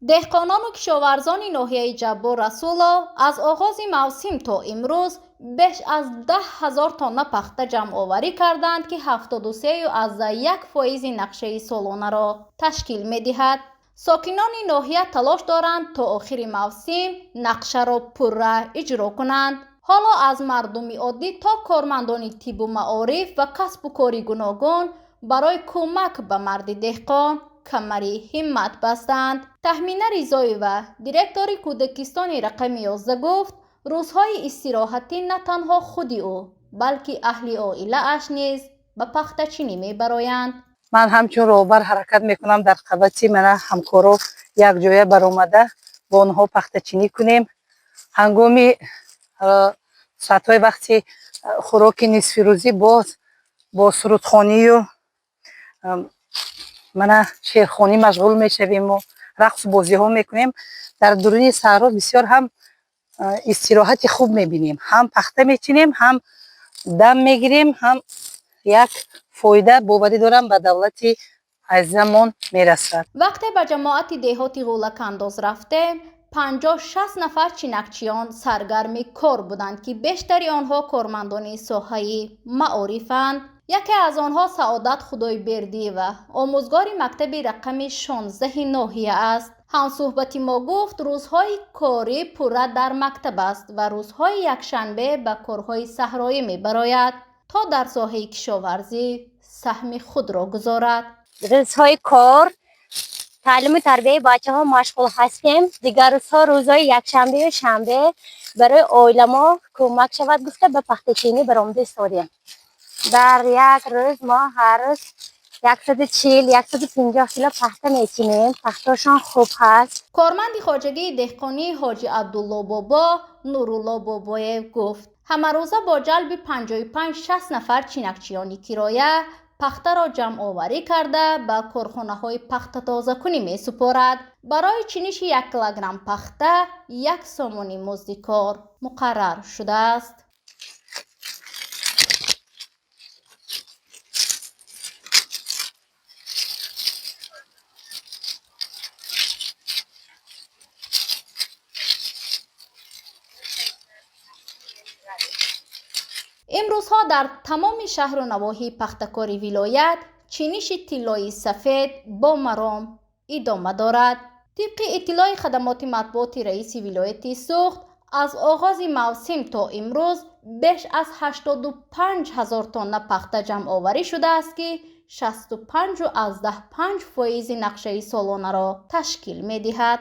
دهقانان و کشاورزان ناحیه جبار رسولا از آغاز موسم تا امروز بیش از 10,000 تن پخته جمع آوری کردند که 73.1% نقشه سالانه را تشکیل می دهد. ساکنان ناحیه تلاش دارند تا آخر موسم نقشه را پوره اجرا کنند. حالا از مردم عادی تا کارمندان طب و معارف و کسب و کار گوناگون برای کمک به مرد دهقان کمری همت بستند. تهمینه رضایی و دیرکتور کودکستان رقم 11 گفت روزهای استراحتی نه تنها خودی او بلکه اهل عائله اش نیز به پخته چینی می برایند. من همچون راهبر حرکت میکنم در قبطی من همکارو یک جایه برآمده با آنها پخته چینی کنیم. هنگامی ساعتهای وقتی خوراک نصف روزی با سرودخوانی و من شعرخوانی مشغول میشویم و رقص بازی ها میکنیم. در درون صحرا بسیار هم استراحت خوب میبینیم، هم پخته میچینیم، هم دم میگیریم، هم یک فایده بابدی دارم به دولت عزیزمون میرسد. وقتی به جماعت دهاتی غولک انداز رفتیم 50-60 نفر چینکچیان سرگرم کار بودند که بیشتری آنها کارمندان ساحه معارفند. یکی از آنها سعادت خدای بردی و آموزگار مکتب رقم 16 ناحیه است. هم صحبت ما گفت روزهای کاری پوره در مکتب است و روزهای یکشنبه به کارهای صحرایی می براید تا در ساحه کشاورزی سهم خود را گذارد. روزهای کار تعلیم و تربیت بچه ها مشغول هستیم. دیگر روزها روزهای یکشنبه و شنبه برای عائله ما کمک شود گفته به پخته چینی برآمده ایستادیم. در یک روز ما هر روز 140-150 کیلو پخته میچینیم. پختهشان خوب هست. کارمند خواجگی دهقانی حاجی عبدالله بابا نورالله بابایف گفت همه روزه با جلب 55-60 نفر چینکچیانی کرایه پخته را جمع آوری کرده به کارخانه های پخته تازه کنی می سپارد. برای چینش 1 کیلوگرم پخته 1 سومانی مزد کار مقرر شده است. امروزها در تمام شهر و نواحی پخته‌کاری ولایت چینش طلای سفید با مرام ادامه دارد. طبق اطلاع خدمات مطبوعات رئیس ولایت سوخت از آغاز موسم تا امروز بیش از 85,000 تن پخته جمع آوری شده است که 65.5% نقشه سالانه را تشکیل می دهد.